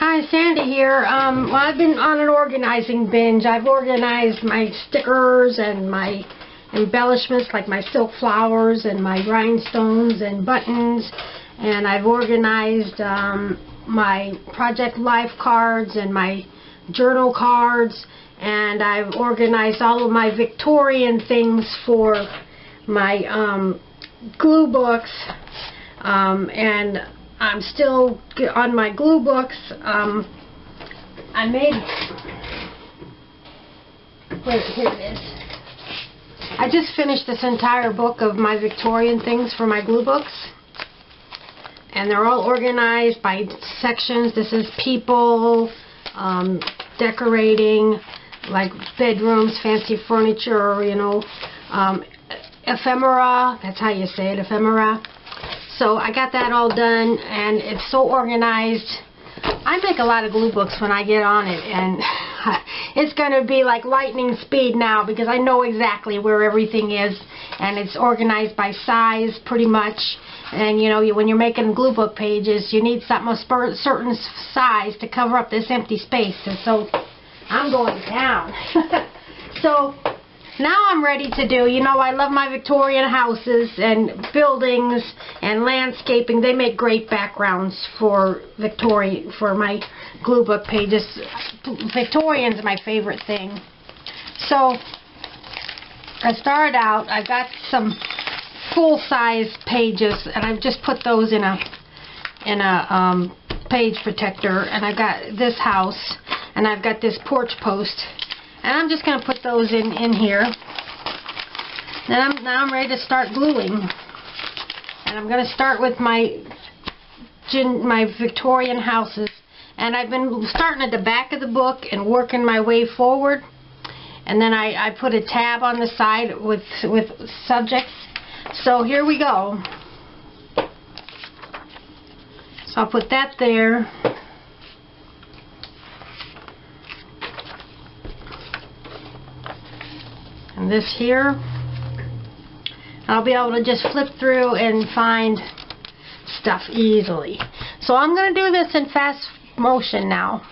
Hi, Sandy here. Well, I've been on an organizing binge. I've organized my stickers and my embellishments, like my silk flowers and my rhinestones and buttons. And I've organized my Project Life cards and my journal cards. And I've organized all of my Victorian things for my glue books. And I'm still on my glue books. I made, wait, here it is. I just finished this entire book of my Victorian things for my glue books. And they're all organized by sections. This is people, decorating, like bedrooms, fancy furniture, you know, ephemera, that's how you say it, ephemera. So I got that all done, and it's so organized. I make a lot of glue books when I get on it, and it's going to be like lightning speed now because I know exactly where everything is, and it's organized by size pretty much. And you know, when you're making glue book pages, you need something of a certain size to cover up this empty space. And so I'm going down. So now I'm ready to do, you know, I love my Victorian houses and buildings and landscaping. They make great backgrounds for for my glue book pages. Victorian's my favorite thing. So I started out, I got some full-size pages, and I've just put those in a page protector, and I got this house, and I've got this porch post. And I'm just going to put those in here. Now I'm ready to start gluing. And I'm going to start with my Victorian houses. And I've been starting at the back of the book and working my way forward. And then I put a tab on the side with subjects. So here we go. So I'll put that there. And this here, I'll be able to just flip through and find stuff easily. So I'm going to do this in fast motion now.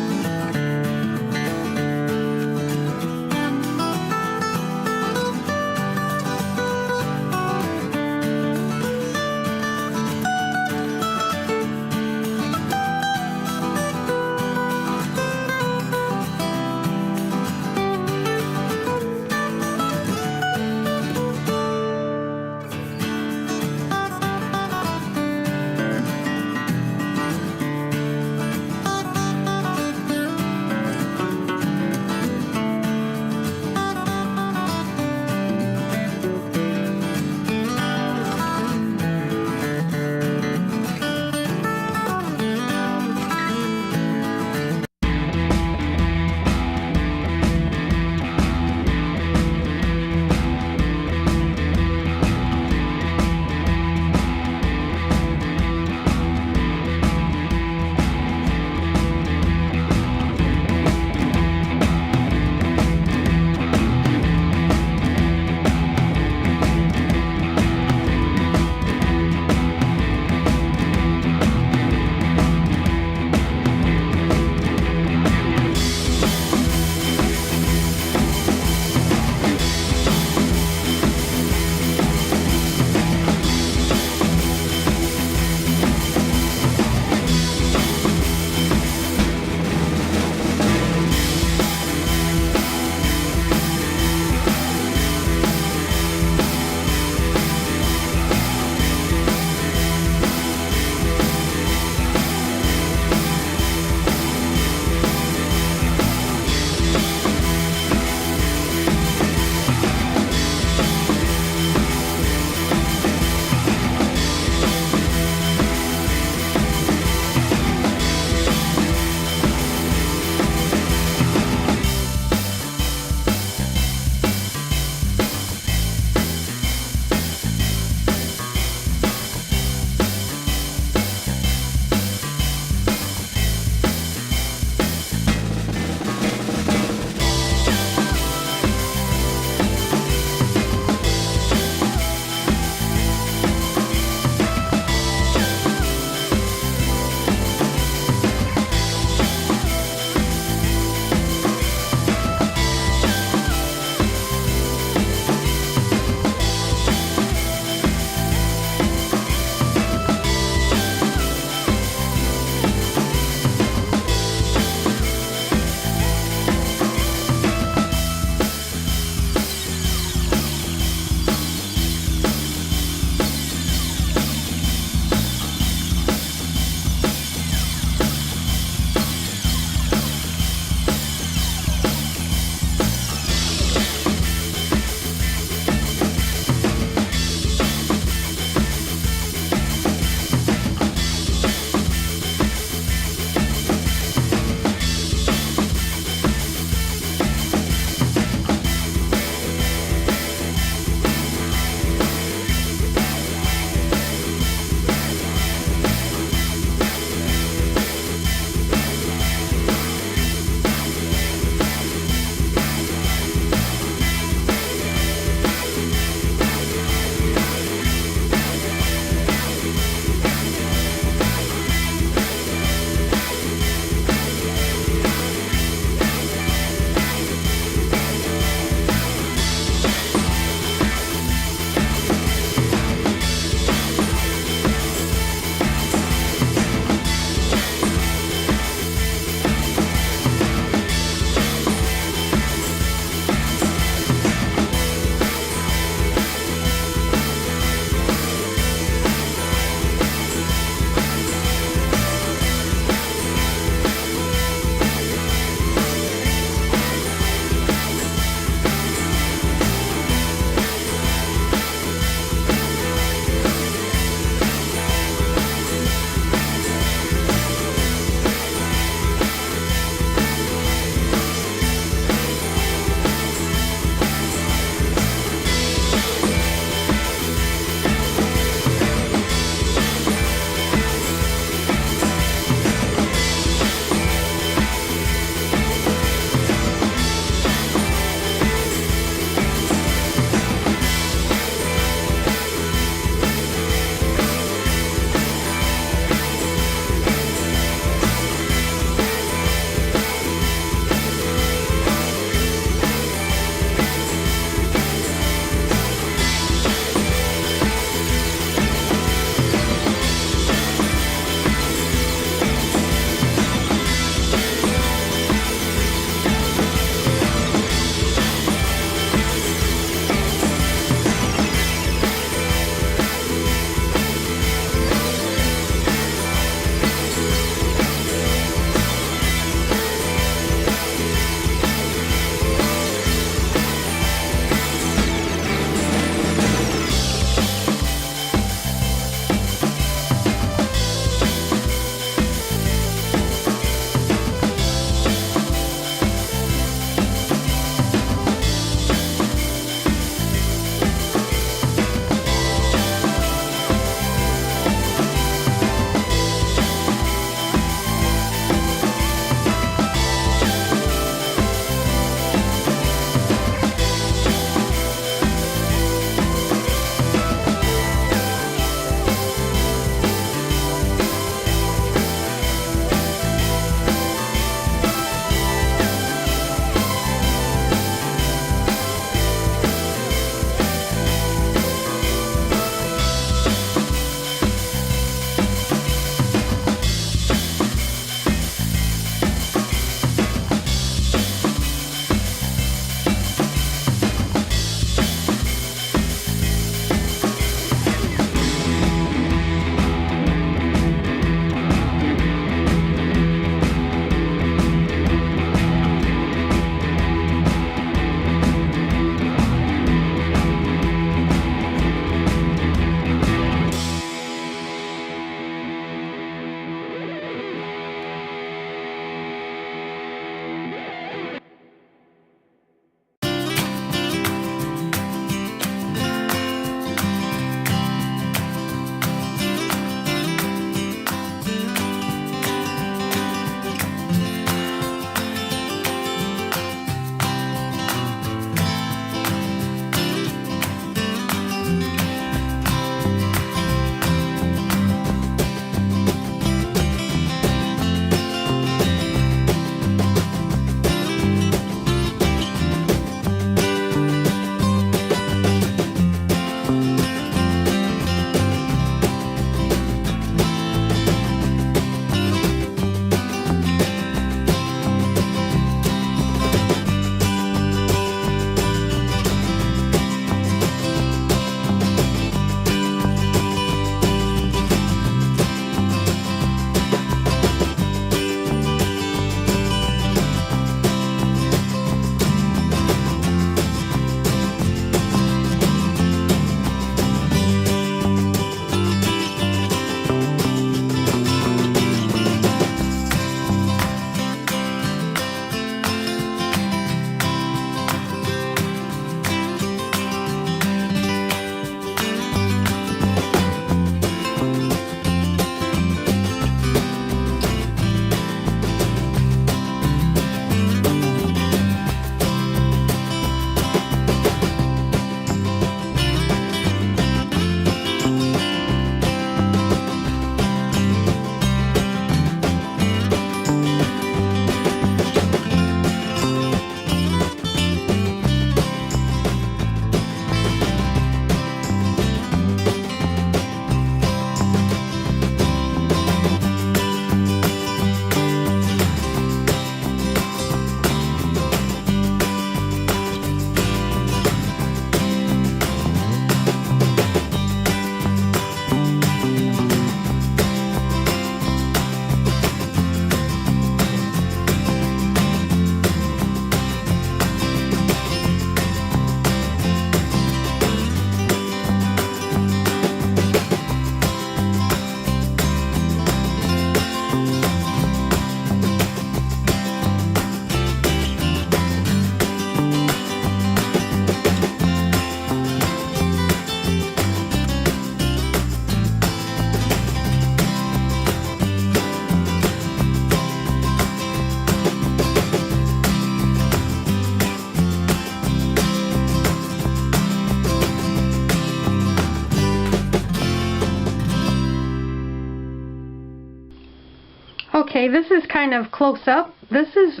Okay, this is kind of close up. This is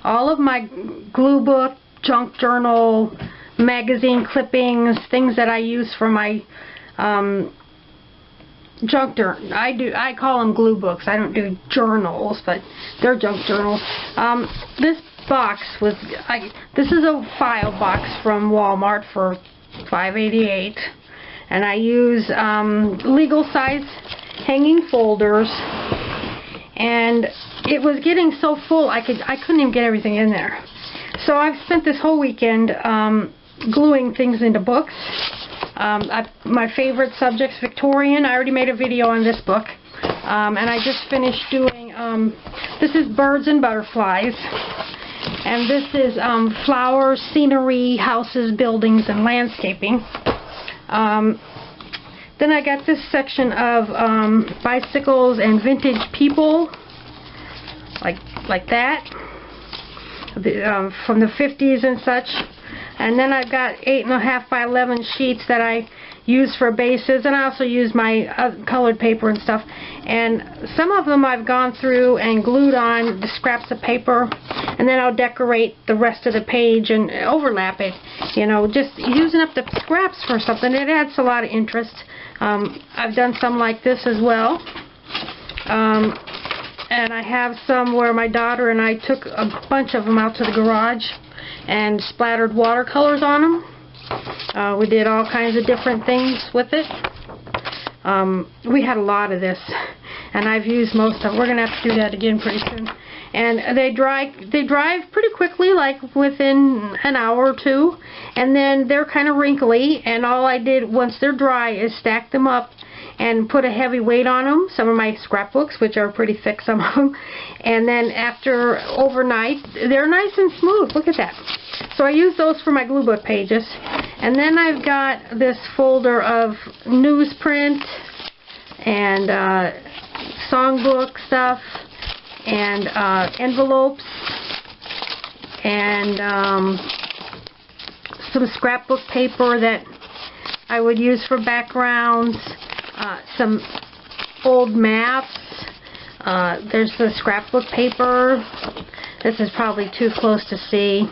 all of my glue book, junk journal, magazine clippings, things that I use for my junk journal. I call them glue books. I don't do journals, but they're junk journals. This box was, this is a file box from Walmart for $5.88, and I use legal size hanging folders, and it was getting so full I couldn't even get everything in there. So I've spent this whole weekend gluing things into books. My favorite subject's Victorian. I already made a video on this book, and I just finished doing, this is birds and butterflies, and this is flowers, scenery, houses, buildings, and landscaping. Then I got this section of bicycles and vintage people, like that, from the 50s and such. And then I've got 8.5 by 11 sheets that I use for bases, and I also use my colored paper and stuff. And some of them I've gone through and glued on the scraps of paper, and then I'll decorate the rest of the page and overlap it. You know, just using up the scraps for something, it adds a lot of interest. I've done some like this as well. And I have some where my daughter and I took a bunch of them out to the garage and splattered watercolors on them. We did all kinds of different things with it. We had a lot of this, and I've used most of them. We're going to have to do that again pretty soon. And they dry pretty quickly, like within an hour or two, and then they're kind of wrinkly, and all I did once they're dry is stack them up and put a heavy weight on them, some of my scrapbooks, which are pretty thick, some of them, and then after overnight, they're nice and smooth. Look at that. So I use those for my glue book pages. And then I've got this folder of newsprint and songbook stuff and envelopes and some scrapbook paper that I would use for backgrounds. Some old maps. There's the scrapbook paper. This is probably too close to see.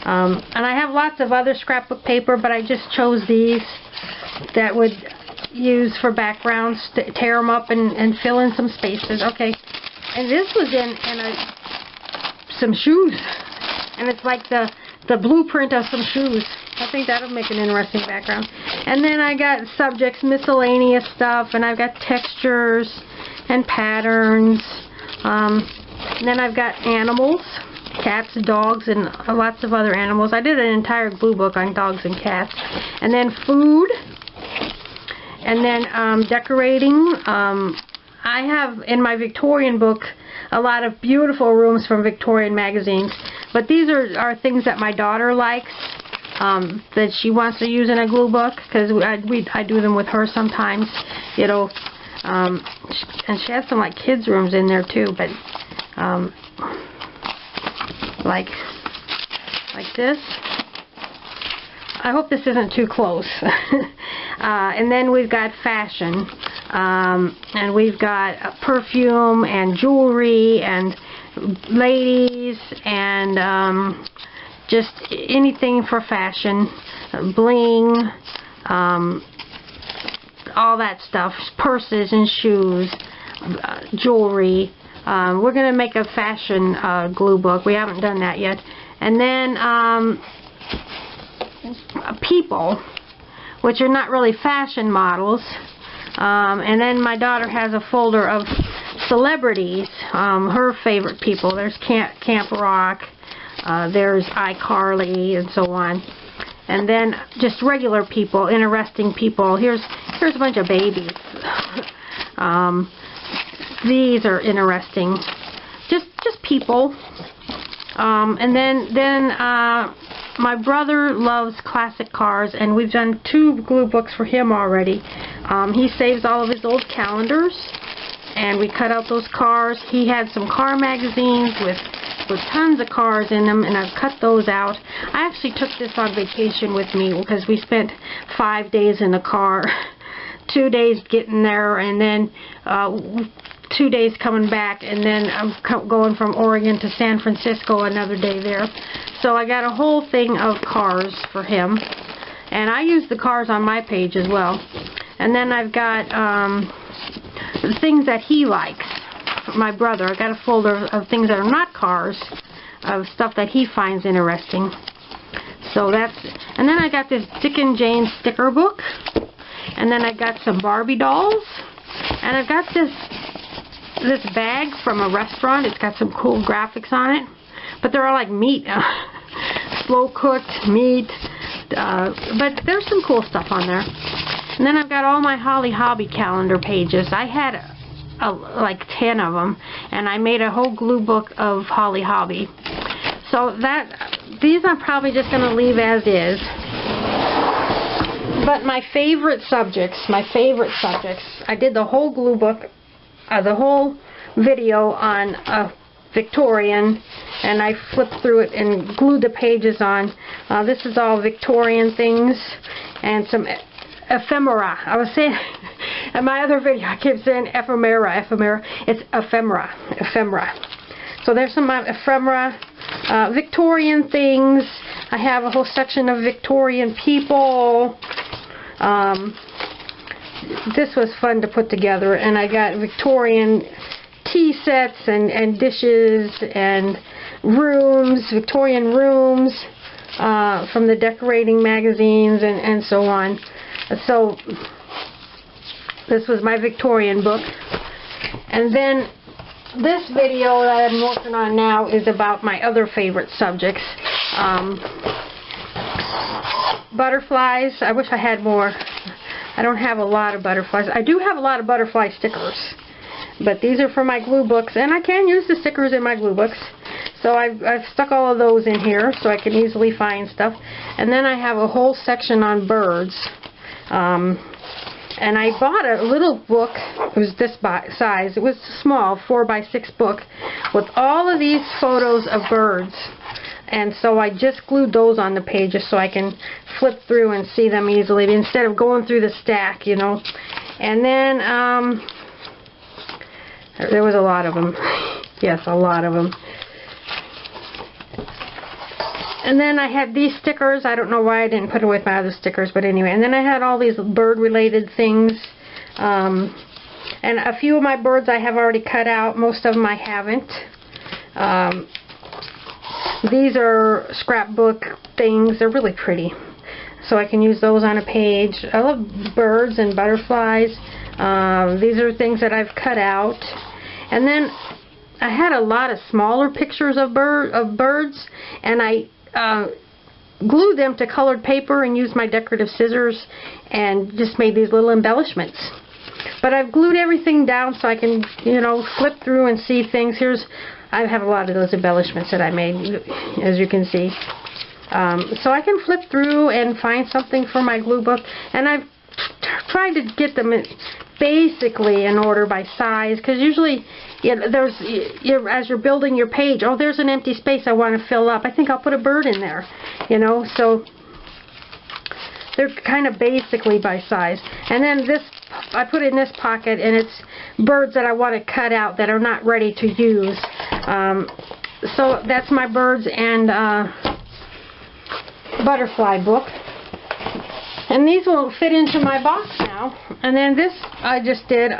And I have lots of other scrapbook paper, but I just chose these that would use for backgrounds, to tear them up and fill in some spaces. Okay, and this was in some shoes, and it's like the blueprint of some shoes. I think that'll make an interesting background. And then I got subjects, miscellaneous stuff, and I've got textures and patterns. And then I've got animals, cats, dogs, and lots of other animals. I did an entire glue book on dogs and cats. And then food. And then decorating. I have in my Victorian book a lot of beautiful rooms from Victorian magazines. But these are things that my daughter likes. That she wants to use in a glue book, because I do them with her sometimes, you know, and she has some like kids rooms in there too, but like this. I hope this isn't too close. And then we've got fashion, and we've got perfume and jewelry and ladies and just anything for fashion, bling, all that stuff, purses and shoes, jewelry. We're going to make a fashion glue book. We haven't done that yet. And then people, which are not really fashion models. And then my daughter has a folder of celebrities, her favorite people. There's Camp Rock. There's iCarly and so on, and then just regular people, interesting people. Here's a bunch of babies. These are interesting, just people. And then my brother loves classic cars, and we've done 2 glue books for him already. He saves all of his old calendars, and we cut out those cars. He had some car magazines with tons of cars in them, and I've cut those out. I actually took this on vacation with me because we spent 5 days in the car, 2 days getting there, and then 2 days coming back, and then I'm going from Oregon to San Francisco another day there. So I got a whole thing of cars for him, and I use the cars on my page as well. And then I've got things that he likes. My brother, I got a folder of things that are not cars, of stuff that he finds interesting. So that's, and then I got this Dick and Jane sticker book, and then I got some Barbie dolls, and I've got this bag from a restaurant. It's got some cool graphics on it, but they're all like meat, slow cooked meat, but there's some cool stuff on there. And then I've got all my Holly Hobby calendar pages. I had like 10 of them, and I made a whole glue book of Holly Hobby. So these I'm probably just going to leave as is. But my favorite subjects, I did the whole glue book, the whole video on Victorian, and I flipped through it and glued the pages on. This is all Victorian things and some ephemera. I was saying in my other video, I kept saying ephemera. It's ephemera. So there's some ephemera, Victorian things. I have a whole section of Victorian people. This was fun to put together, and I got Victorian tea sets and dishes and rooms, Victorian rooms from the decorating magazines and so on. So this was my Victorian book. And then this video that I'm working on now is about my other favorite subjects. Butterflies. I wish I had more. I don't have a lot of butterflies. I do have a lot of butterfly stickers, but these are for my glue books, and I can use the stickers in my glue books. So I've stuck all of those in here so I can easily find stuff. And then I have a whole section on birds. And I bought a little book. It was this size. It was small, 4x6 book with all of these photos of birds. And so I just glued those on the pages so I can flip through and see them easily instead of going through the stack, you know. And then there was a lot of them. Yes, a lot of them. And then I had these stickers. I don't know why I didn't put it with my other stickers, but anyway. And then I had all these bird-related things. And a few of my birds I have already cut out. Most of them I haven't. These are scrapbook things. They're really pretty. So I can use those on a page. I love birds and butterflies. These are things that I've cut out. And then I had a lot of smaller pictures of birds, and I glued them to colored paper and used my decorative scissors and just made these little embellishments. But I've glued everything down so I can, you know, flip through and see things. I have a lot of those embellishments that I made, as you can see. So I can flip through and find something for my glue book, and I've tried to get them basically in order by size, because usually, you know, as you're building your page, oh, there's an empty space I want to fill up. I think I'll put a bird in there, you know. So they're kind of basically by size. And then this, I put in this pocket, and it's birds that I want to cut out that are not ready to use. So that's my birds and butterfly book. And these will fit into my box now. And then this I just did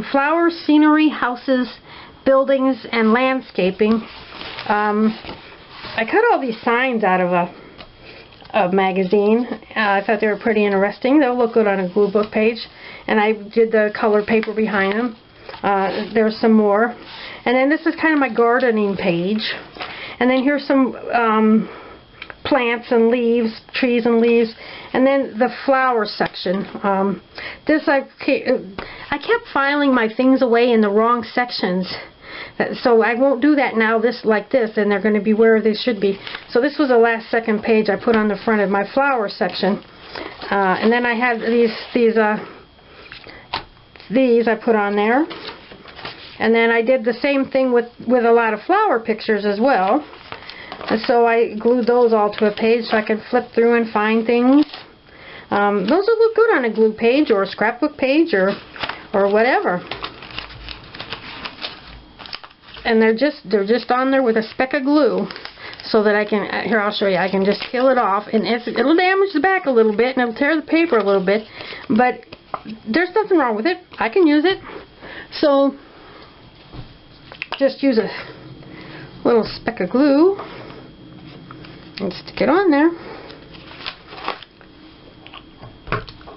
flowers, scenery, houses, buildings, and landscaping. I cut all these signs out of a magazine. I thought they were pretty interesting. They'll look good on a glue book page. And I did the colored paper behind them. There's some more. And then this is kind of my gardening page. And then here's some plants and leaves, trees and leaves, and then the flower section. I kept filing my things away in the wrong sections, so I won't do that now. Like this, and they're going to be where they should be. So this was the last second page I put on the front of my flower section, and then I had these I put on there, and then I did the same thing with a lot of flower pictures as well. And so I glued those all to a page so I could flip through and find things. Those will look good on a glue page or a scrapbook page or whatever. and they're just on there with a speck of glue, so that I can, here I'll show you, I can just peel it off, and it'll damage the back a little bit, and it'll tear the paper a little bit, but there's nothing wrong with it. I can use it. So just use a little speck of glue and stick it on there.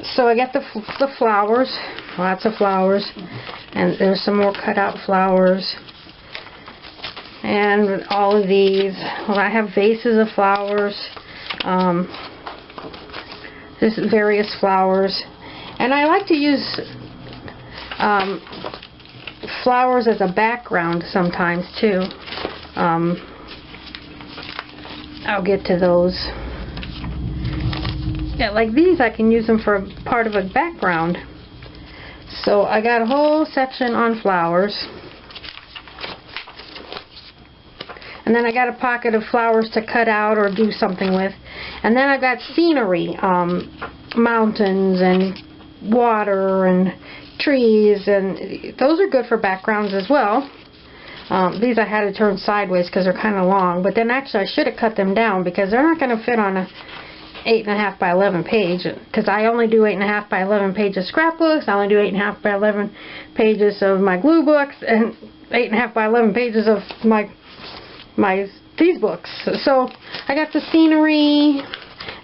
So I got the flowers, lots of flowers, and there's some more cut out flowers. And all of these, well, I have vases of flowers, just various flowers. And I like to use flowers as a background sometimes too. I'll get to those. Yeah, like these I can use them for a part of a background. So I got a whole section on flowers. And then I got a pocket of flowers to cut out or do something with. And then I got scenery, mountains and water and trees, and those are good for backgrounds as well. These I had to turn sideways because they're kind of long, but then actually I should have cut them down because they're not going to fit on a 8.5 by 11 page, because I only do 8.5 by 11 pages scrapbooks. I only do 8.5 by 11 pages of my glue books, and 8.5 by 11 pages of these books. So I got the scenery.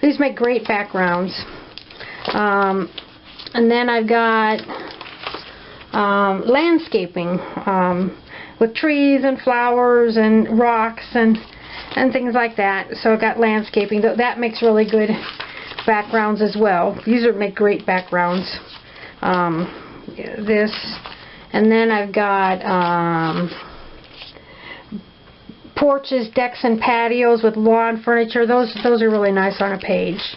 These make great backgrounds. And then I've got landscaping with trees and flowers and rocks and things like that. So I've got landscaping. That makes really good backgrounds as well. These make great backgrounds. This, and then I've got porches, decks, and patios with lawn furniture. Those are really nice on a page.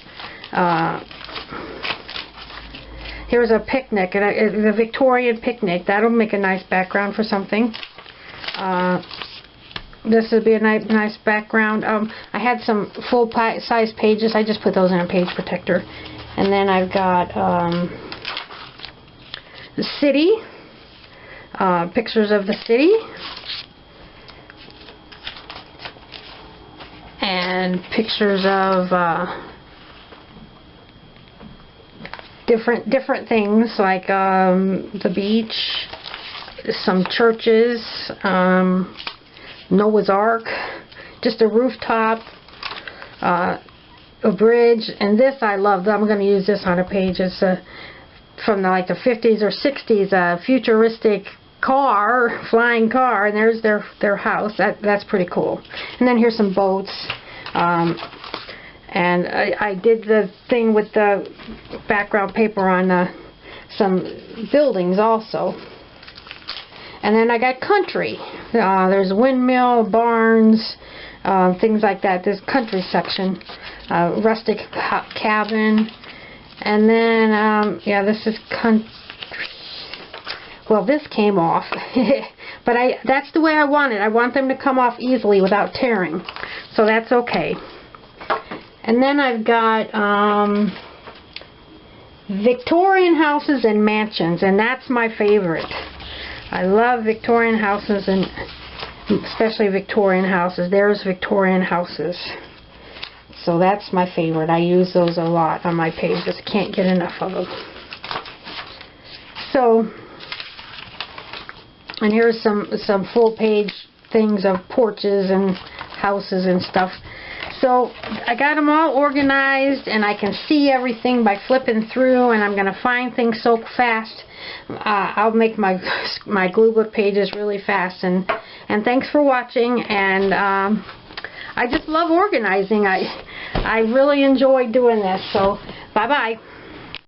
Here's a picnic, a Victorian picnic. That'll make a nice background for something. This would be a nice background. I had some full-size pages. I just put those in a page protector. And then I've got the city, pictures of the city. And pictures of different things, like the beach, some churches, Noah's Ark, just a rooftop, a bridge, and this I love. I'm going to use this on a page. It's from the 50s or 60s, futuristic car, flying car, and there's their house. That's pretty cool. And then here's some boats. And I did the thing with the background paper on some buildings also. And then I got country. There's a windmill, barns, things like that. There's country section, rustic cabin. And then, yeah, this is country. Well, this came off. But that's the way I want it. I want them to come off easily without tearing. So that's okay. And then I've got Victorian houses and mansions, and that's my favorite. I love Victorian houses, and especially Victorian houses. There's Victorian houses. So that's my favorite. I use those a lot on my pages. Can't get enough of them. So, and here's some full page things of porches and houses and stuff. So I got them all organized, and I can see everything by flipping through, and I'm going to find things so fast. I'll make my glue book pages really fast. And thanks for watching. And I just love organizing. I really enjoy doing this. So bye bye.